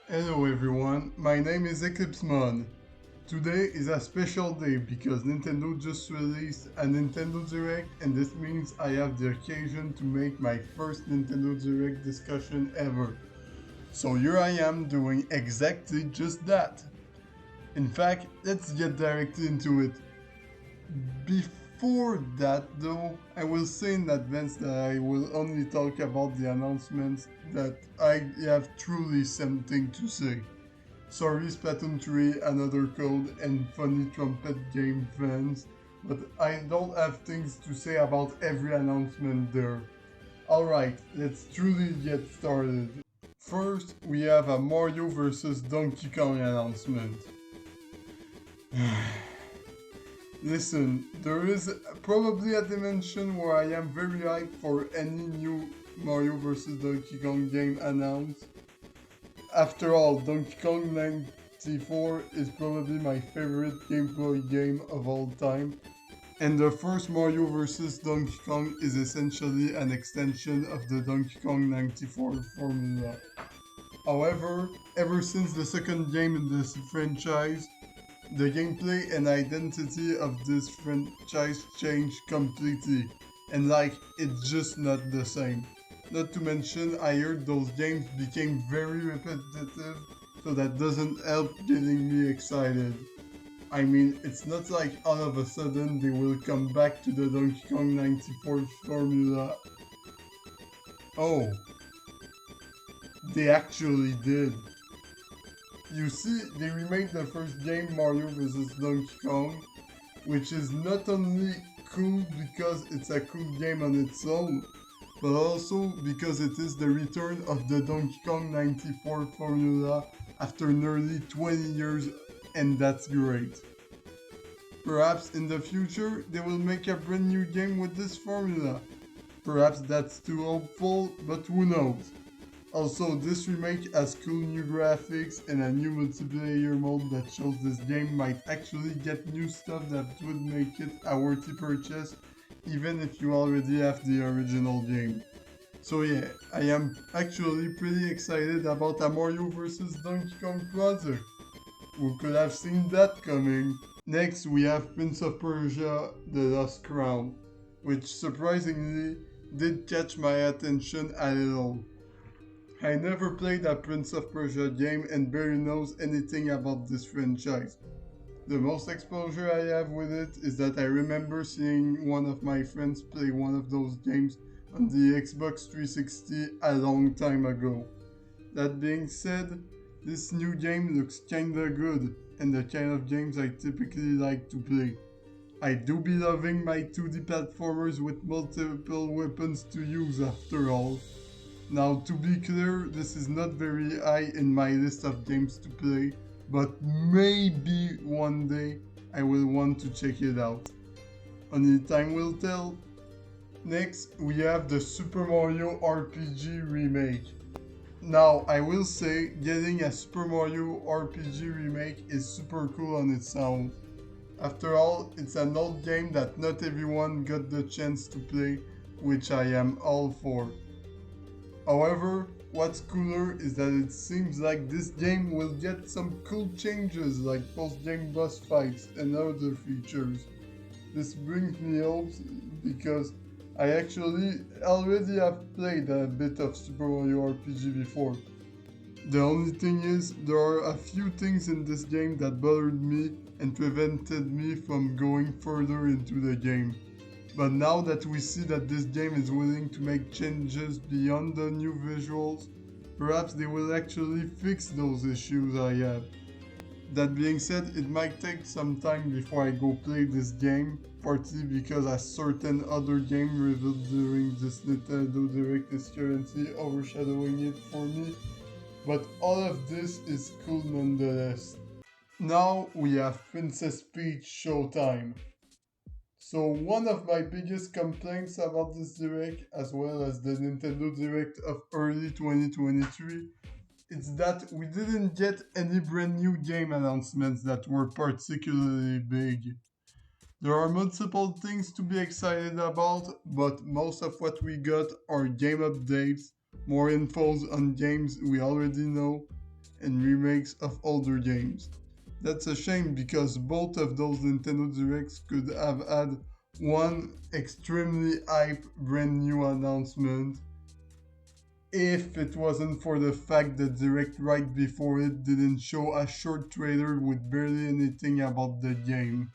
Hello everyone, my name is EclipseMon. Today is a special day because Nintendo just released a Nintendo Direct and this means I have the occasion to make my first Nintendo Direct discussion ever. So here I am doing exactly just that. In fact, let's get directly into it. Before that though, I will say in advance that I will only talk about the announcements that I have truly something to say. Sorry, Splatoon 3, another code, and funny trumpet game fans, but I don't have things to say about every announcement there. Alright, let's truly get started. First, we have a Mario vs. Donkey Kong announcement. Listen, there is probably a dimension where I am very hyped for any new Mario vs. Donkey Kong game announced. After all, Donkey Kong 94 is probably my favorite Game Boy game of all time, and the first Mario vs. Donkey Kong is essentially an extension of the Donkey Kong 94 formula. However, ever since the second game in this franchise, the gameplay and identity of this franchise changed completely, and it's just not the same. Not to mention, I heard those games became very repetitive, so that doesn't help getting me excited. I mean, it's not like all of a sudden they will come back to the Donkey Kong 94 formula. Oh, they actually did. You see, they remade the first game Mario vs. Donkey Kong, which is not only cool because it's a cool game on its own, but also because it is the return of the Donkey Kong 94 formula after nearly 20 years, and that's great. Perhaps in the future they will make a brand new game with this formula. Perhaps that's too hopeful, but who knows? Also, this remake has cool new graphics and a new multiplayer mode that shows this game might actually get new stuff that would make it a worthy purchase even if you already have the original game. So yeah, I am actually pretty excited about a Mario vs. Donkey Kong project. Who could have seen that coming? Next, we have Prince of Persia The Lost Crown, which surprisingly did catch my attention a little. I never played a Prince of Persia game and barely knows anything about this franchise. The most exposure I have with it is that I remember seeing one of my friends play one of those games on the Xbox 360 a long time ago. That being said, this new game looks kinda good and the kind of games I typically like to play. I do be loving my 2D platformers with multiple weapons to use after all. Now, to be clear, this is not very high in my list of games to play, but maybe one day I will want to check it out. Only time will tell. Next, we have the Super Mario RPG remake. Now, I will say, getting a Super Mario RPG remake is super cool on its own. After all, it's an old game that not everyone got the chance to play, which I am all for. However, what's cooler is that it seems like this game will get some cool changes like post-game boss fights and other features. This brings me hopes because I actually already have played a bit of Super Mario RPG before. The only thing is, there are a few things in this game that bothered me and prevented me from going further into the game. But now that we see that this game is willing to make changes beyond the new visuals, perhaps they will actually fix those issues I have. That being said, it might take some time before I go play this game, partly because a certain other game revealed during this Nintendo Direct is currently overshadowing it for me, but all of this is cool nonetheless. Now we have Princess Peach Showtime. So one of my biggest complaints about this Direct, as well as the Nintendo Direct of early 2023, is that we didn't get any brand new game announcements that were particularly big. There are multiple things to be excited about, but most of what we got are game updates, more infos on games we already know, and remakes of older games. That's a shame because both of those Nintendo Directs could have had one extremely hype brand new announcement if it wasn't for the fact that Direct right before it didn't show a short trailer with barely anything about the game.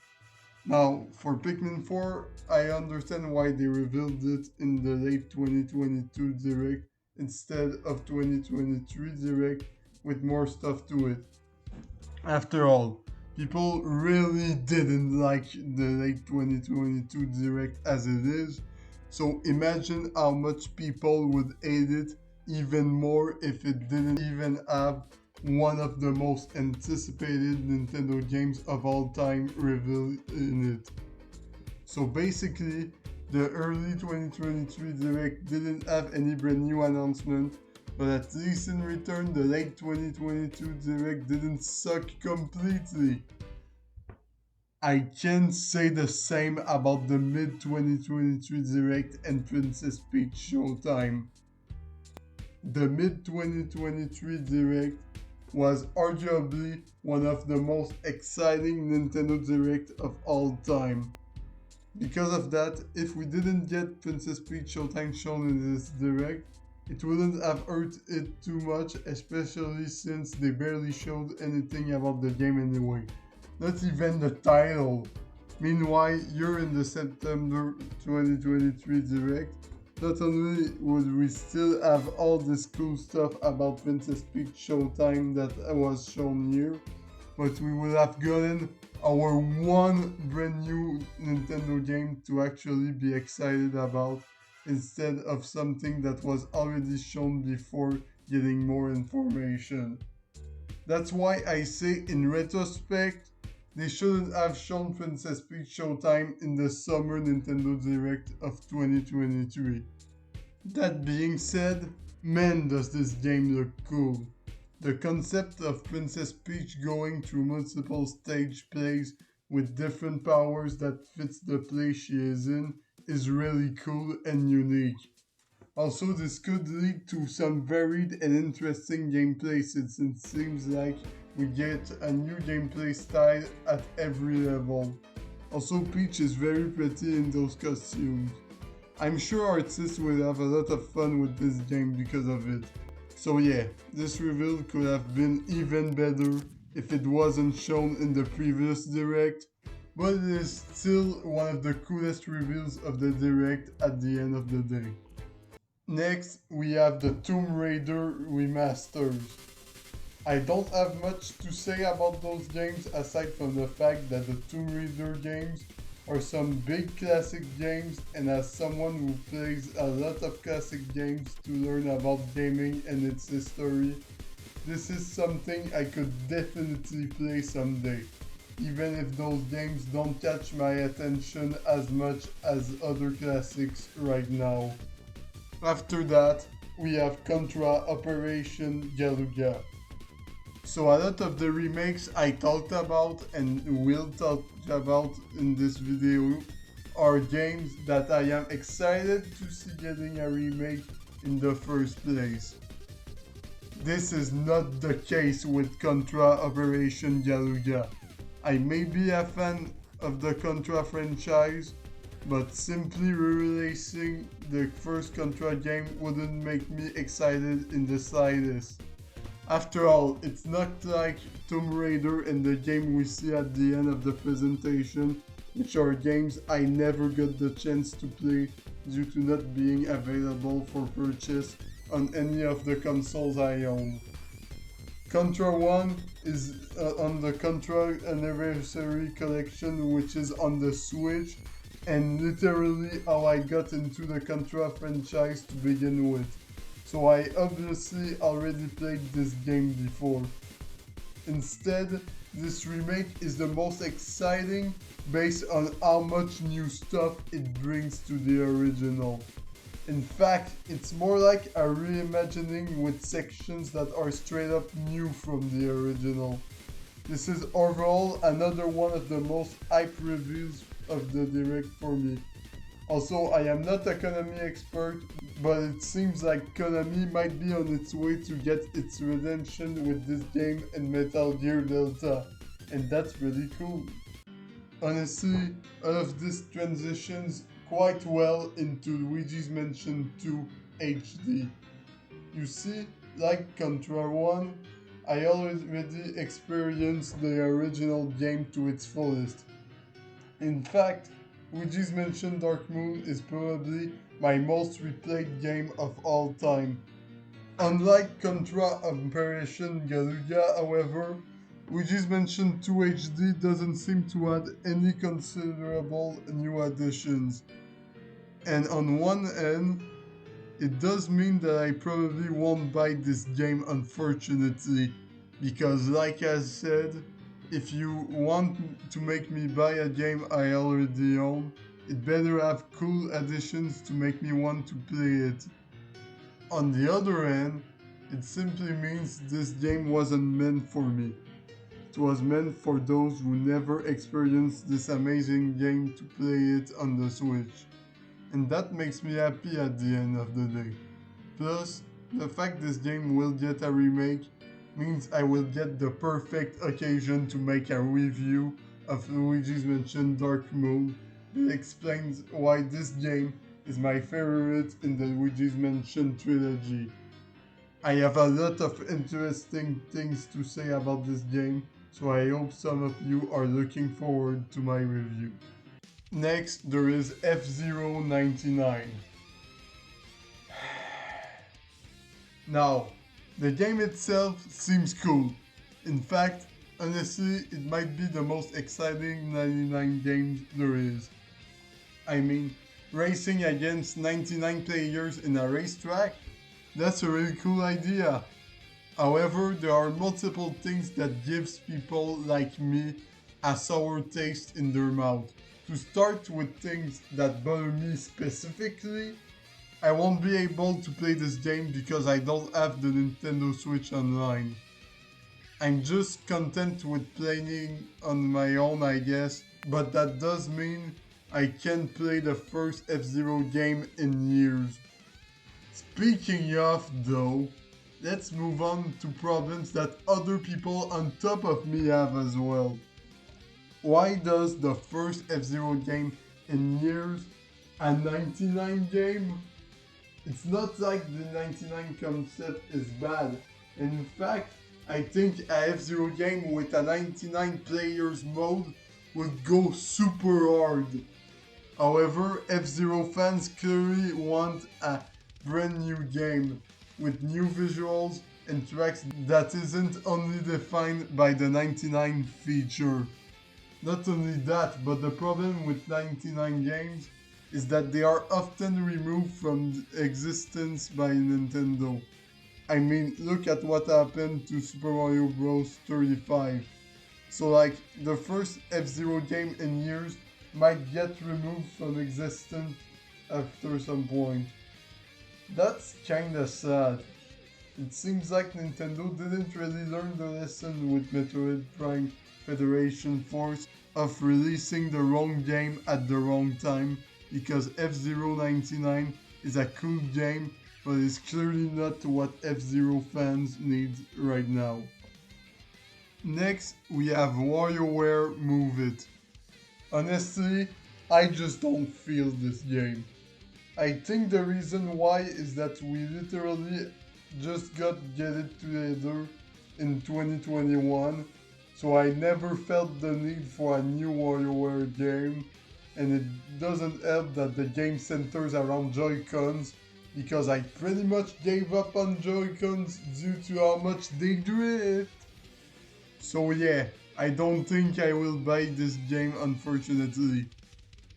Now, for Pikmin 4, I understand why they revealed it in the late 2022 Direct instead of 2023 Direct with more stuff to it. After all, people really didn't like the late 2022 Direct as it is, so imagine how much people would hate it even more if it didn't even have one of the most anticipated Nintendo games of all time revealed in it. So basically, the early 2023 Direct didn't have any brand new announcement, but at least in return, the late 2022 Direct didn't suck completely. I can't say the same about the mid 2023 Direct and Princess Peach Showtime. The mid 2023 Direct was arguably one of the most exciting Nintendo Direct of all time. Because of that, if we didn't get Princess Peach Showtime shown in this Direct, it wouldn't have hurt it too much, especially since they barely showed anything about the game anyway. Not even the title. Meanwhile, you're in the September 2023 Direct. Not only would we still have all this cool stuff about Princess Peach Showtime that was shown here, but we would have gotten our one brand new Nintendo game to actually be excited about instead of something that was already shown before getting more information. That's why I say in retrospect, they shouldn't have shown Princess Peach Showtime in the summer Nintendo Direct of 2023. That being said, man does this game look cool. The concept of Princess Peach going through multiple stage plays with different powers that fits the play she is in is really cool and unique. Also, this could lead to some varied and interesting gameplay since it seems like we get a new gameplay style at every level. Also, Peach is very pretty in those costumes. I'm sure artists will have a lot of fun with this game because of it. So yeah, this reveal could have been even better if it wasn't shown in the previous Direct, but it is still one of the coolest reveals of the Direct at the end of the day. Next, we have the Tomb Raider remasters. I don't have much to say about those games aside from the fact that the Tomb Raider games are some big classic games, and as someone who plays a lot of classic games to learn about gaming and its history, this is something I could definitely play someday, even if those games don't catch my attention as much as other classics right now. After that, we have Contra Operation Galuga. So a lot of the remakes I talked about and will talk about in this video are games that I am excited to see getting a remake in the first place. This is not the case with Contra Operation Galuga. I may be a fan of the Contra franchise, but simply re-releasing the first Contra game wouldn't make me excited in the slightest. After all, it's not like Tomb Raider and the game we see at the end of the presentation, which are games I never got the chance to play due to not being available for purchase on any of the consoles I own. Contra 1 is on the Contra Anniversary Collection, which is on the Switch, and literally how I got into the Contra franchise to begin with. So I obviously already played this game before. Instead, this remake is the most exciting based on how much new stuff it brings to the original. In fact, it's more like a reimagining with sections that are straight up new from the original. This is overall another one of the most hype reviews of the Direct for me. Also, I am not a Konami expert, but it seems like Konami might be on its way to get its redemption with this game and Metal Gear Delta, and that's really cool. Honestly, all of this transitions quite well into Luigi's Mansion 2 HD. You see, like Contra 1, I already experienced the original game to its fullest. In fact, Luigi's Mansion Dark Moon is probably my most replayed game of all time. Unlike Contra Operation Galuga, however, Luigi's Mansion 2 HD doesn't seem to add any considerable new additions. And on one end, it does mean that I probably won't buy this game, unfortunately, because like I said, if you want to make me buy a game I already own, it better have cool additions to make me want to play it. On the other hand, it simply means this game wasn't meant for me. It was meant for those who never experienced this amazing game to play it on the Switch. And that makes me happy at the end of the day. Plus, the fact this game will get a remake means I will get the perfect occasion to make a review of Luigi's Mansion Dark Moon that explains why this game is my favorite in the Luigi's Mansion trilogy. I have a lot of interesting things to say about this game, so I hope some of you are looking forward to my review. Next, there is F-Zero 99. Now, the game itself seems cool. In fact, honestly, it might be the most exciting 99 game there is. I mean, racing against 99 players in a racetrack? That's a really cool idea. However, there are multiple things that gives people like me a sour taste in their mouth. To start with things that bother me specifically, I won't be able to play this game because I don't have the Nintendo Switch Online. I'm just content with playing on my own, I guess, but that does mean I can't play the first F-Zero game in years. Speaking of though, let's move on to problems that other people on top of me have as well. Why does the first F-Zero game in years, a 99 game? It's not like the 99 concept is bad. In fact, I think a F-Zero game with a 99 players mode would go super hard. However, F-Zero fans clearly want a brand new game with new visuals and tracks that isn't only defined by the 99 feature. Not only that, but the problem with 99 games is that they are often removed from existence by Nintendo. I mean, look at what happened to Super Mario Bros. 35. So like, the first F-Zero game in years might get removed from existence after some point. That's kinda sad. It seems like Nintendo didn't really learn the lesson with Metroid Prime Federation Force of releasing the wrong game at the wrong time, because F-Zero 99 is a cool game, but it's clearly not what F-Zero fans need right now. Next, we have WarioWare Move It. Honestly, I just don't feel this game. I think the reason why is that we literally just got Get It Together in 2021, so I never felt the need for a new WarioWare game, and it doesn't help that the game centers around Joy-Cons, because I pretty much gave up on Joy-Cons due to how much they drift. So yeah, I don't think I will buy this game, unfortunately.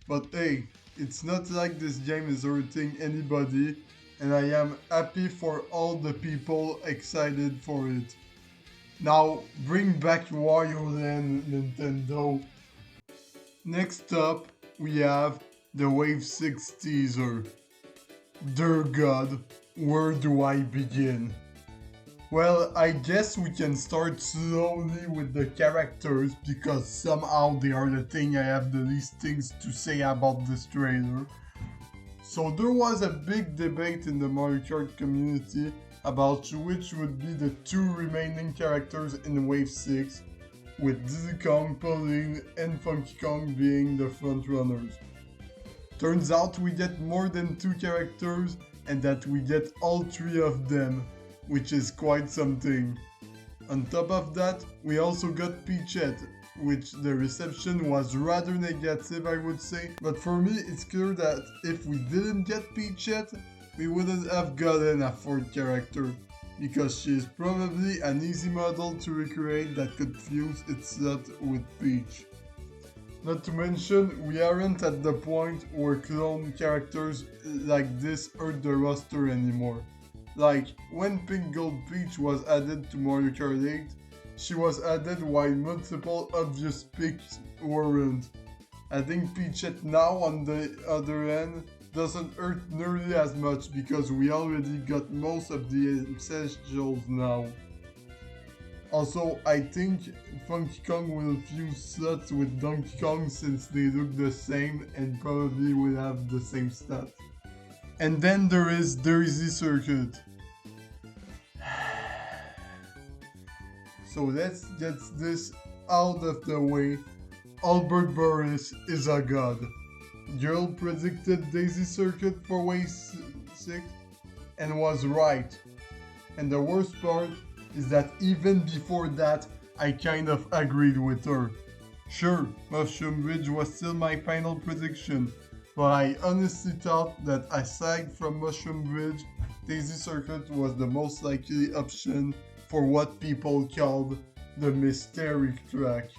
But hey, it's not like this game is hurting anybody, and I am happy for all the people excited for it. Now, bring back Wario then, Nintendo. Next up, we have the Wave 6 teaser. Dear God, where do I begin? Well, I guess we can start slowly with the characters, because somehow they are the thing I have the least things to say about this trailer. So there was a big debate in the Mario Kart community about which would be the two remaining characters in Wave 6, with Diddy Kong, Pauline, and Funky Kong being the frontrunners. Turns out we get more than two characters and that we get all three of them, which is quite something. On top of that, we also got Peachette, which the reception was rather negative, I would say, but for me it's clear that if we didn't get Peachette, we wouldn't have gotten a fourth character, because she is probably an easy model to recreate that could fuse its slot with Peach. Not to mention, we aren't at the point where clone characters like this hurt the roster anymore. Like, when Pink Gold Peach was added to Mario Kart 8, she was added while multiple obvious picks weren't. Adding Peachette now on the other end doesn't hurt nearly as much because we already got most of the essentials now. Also, I think Funky Kong will fuse slots with Donkey Kong since they look the same and probably will have the same stats. And then there is Daisy Circuit. So let's get this out of the way. Albert Boris is a god. Girl predicted Daisy Circuit for Wave 6 and was right. And the worst part is that even before that, I kind of agreed with her. Sure, Mushroom Bridge was still my final prediction, but I honestly thought that aside from Mushroom Bridge, Daisy Circuit was the most likely option for what people called the Mysteric track.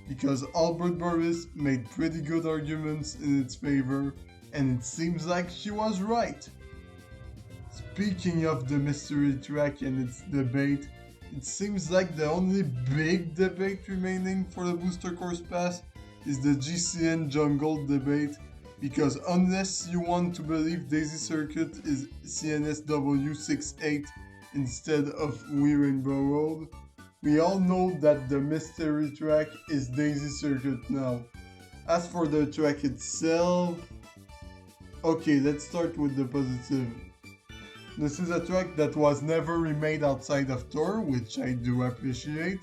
Because Albert Boris made pretty good arguments in its favor, and it seems like she was right. Speaking of the mystery track and its debate, it seems like the only big debate remaining for the Booster Course Pass is the GCN Jungle debate, because unless you want to believe Daisy Circuit is CNSW68 instead of Wii Rainbow Road, we all know that the mystery track is Daisy Circuit now. As for the track itself... Okay, let's start with the positive. This is a track that was never remade outside of Thor, which I do appreciate.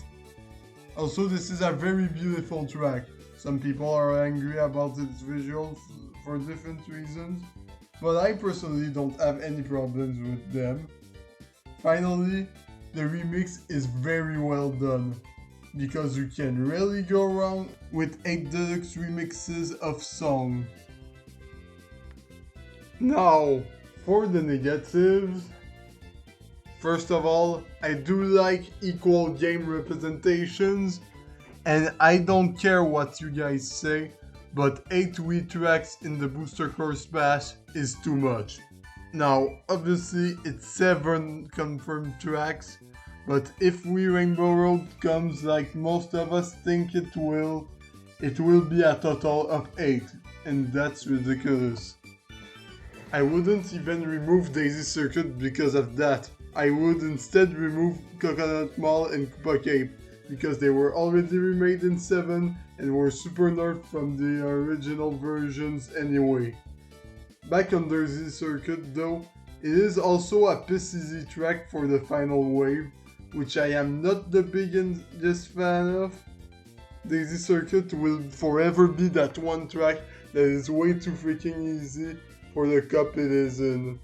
Also, this is a very beautiful track. Some people are angry about its visuals for different reasons, but I personally don't have any problems with them. Finally, the remix is very well done, because you can really go wrong with 8 deluxe remixes of songs. Now, for the negatives, first of all, I do like equal game representations, and I don't care what you guys say, but 8 Wii tracks in the Booster Course Pass is too much. Now, obviously, it's 7 confirmed tracks, but if Wii Rainbow Road comes like most of us think it will be a total of 8, and that's ridiculous. I wouldn't even remove Daisy Circuit because of that. I would instead remove Coconut Mall and Koopa Cape, because they were already remade in 7 and were super nerfed from the original versions anyway. Back on Daisy Circuit though, it is also a PCZ track for the final wave, which I am not the biggest fan of. Daisy Circuit will forever be that one track that is way too freaking easy for the cup it is in.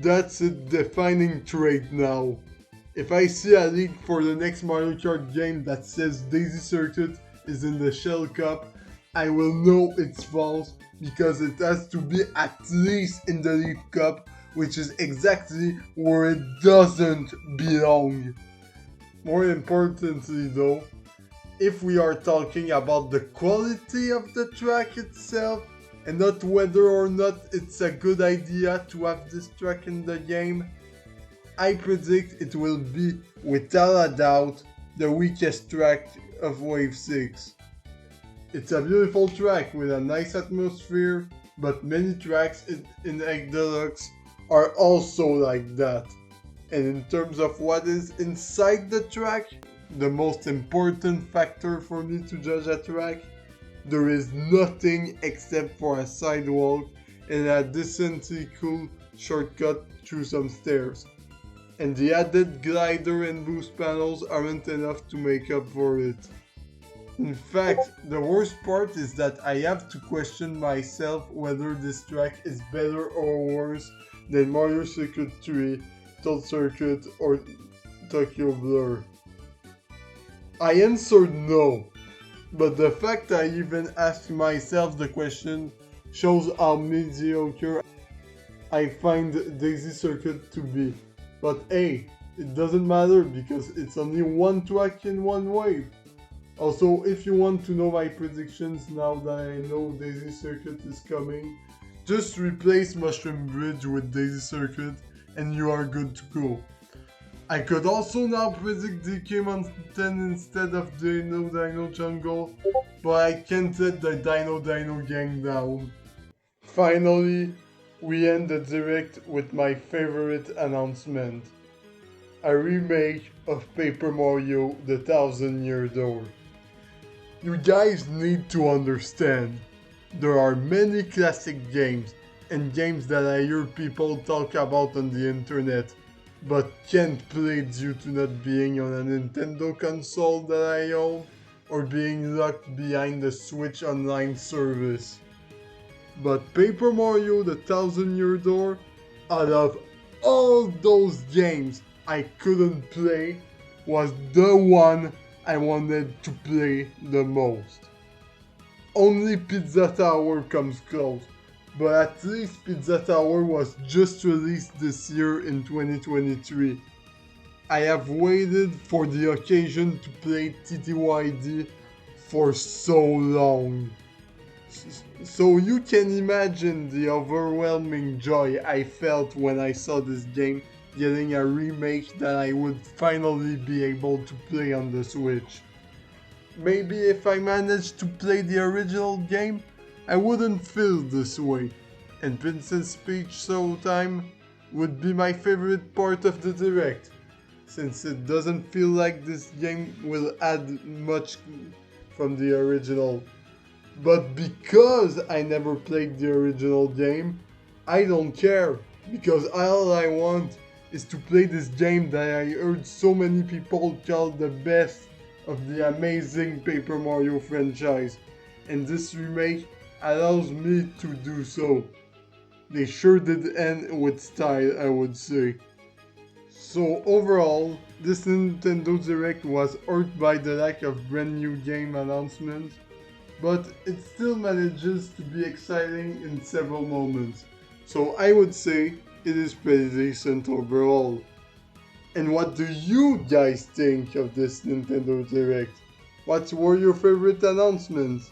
That's a defining trait now. If I see a leak for the next Mario Kart game that says Daisy Circuit is in the Shell Cup, I will know it's false, because it has to be at least in the Leaf Cup, which is exactly where it doesn't belong. More importantly though, if we are talking about the quality of the track itself, and not whether or not it's a good idea to have this track in the game, I predict it will be, without a doubt, the weakest track of Wave 6. It's a beautiful track with a nice atmosphere, but many tracks in Egg Deluxe are also like that. And in terms of what is inside the track, the most important factor for me to judge a track, there is nothing except for a sidewalk and a decently cool shortcut through some stairs. And the added glider and boost panels aren't enough to make up for it. In fact, the worst part is that I have to question myself whether this track is better or worse than Mario Circuit 3, Toad Circuit, or Tokyo Blur. I answered no, but the fact I even asked myself the question shows how mediocre I find Daisy Circuit to be. But hey, it doesn't matter because it's only one track in one wave. Also, if you want to know my predictions now that I know Daisy Circuit is coming, just replace Mushroom Bridge with Daisy Circuit and you are good to go. I could also now predict DK Mountain instead of Dino Dino Jungle, but I can't let the Dino Dino gang down. Finally, we end the direct with my favorite announcement. A remake of Paper Mario The Thousand Year Door. You guys need to understand, there are many classic games and games that I hear people talk about on the internet, but can't play due to not being on a Nintendo console that I own or being locked behind the Switch Online service. But Paper Mario The Thousand Year Door, out of all those games I couldn't play, was the one I wanted to play the most. Only Pizza Tower comes close, but at least Pizza Tower was just released this year in 2023. I have waited for the occasion to play TTYD for so long. So you can imagine the overwhelming joy I felt when I saw this game getting a remake that I would finally be able to play on the Switch. Maybe if I managed to play the original game, I wouldn't feel this way, and Princess Peach Showtime would be my favorite part of the Direct, since it doesn't feel like this game will add much from the original. But because I never played the original game, I don't care, because all I want is to play this game that I heard so many people call the best of the amazing Paper Mario franchise, and this remake allows me to do so. They sure did end with style, I would say. So overall, this Nintendo Direct was hurt by the lack of brand new game announcements, but it still manages to be exciting in several moments. So I would say it is pretty decent overall. And what do you guys think of this Nintendo Direct? What were your favorite announcements?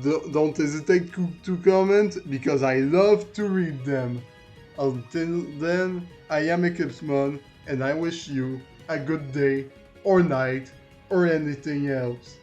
Don't hesitate to comment because I love to read them. Until then, I am Eclipsemon and I wish you a good day or night or anything else.